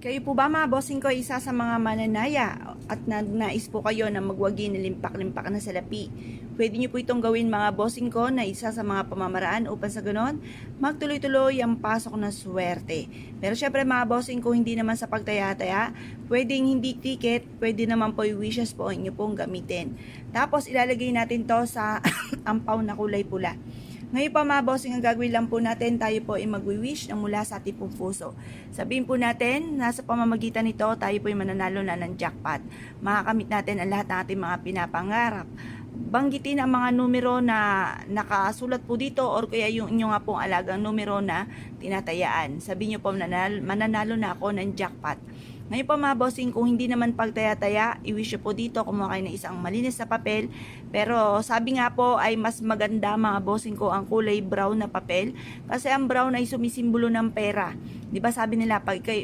Kayo po ba mga bossing ko isa sa mga mananaya at nais po kayo na magwagi na limpak-limpak na salapi? Pwede nyo po itong gawin mga bossing ko na isa sa mga pamamaraan upang sa ganon magtuloy-tuloy ang pasok na swerte. Pero syempre mga bossing ko hindi naman sa pagtaya-taya, pwedeng hindi ticket, pwede naman po yung wishes po inyo pong gamitin. Tapos ilalagay natin to sa ampaw na kulay pula. Ngayon pa mga bossing, ang gagawin lang po natin, tayo po ay magwi-wish ng mula sa ating pong puso. Sabihin po natin, nasa pamamagitan nito, tayo po ay mananalo na ng jackpot. Makakamit natin ang lahat ng ating mga pinapangarap. Banggitin ang mga numero na nakasulat po dito or kaya yung inyo nga pong alagang numero na tinatayaan. Sabihin nyo po, mananalo na ako ng jackpot. Ngayon po mga bossing, kung hindi naman pagtaya-taya, i-wish po dito, kumuha kayo ng isang malinis na papel. Pero sabi nga po ay mas maganda mga bossing ko ang kulay brown na papel. Kasi ang brown ay sumisimbolo ng pera. Di ba sabi nila, pag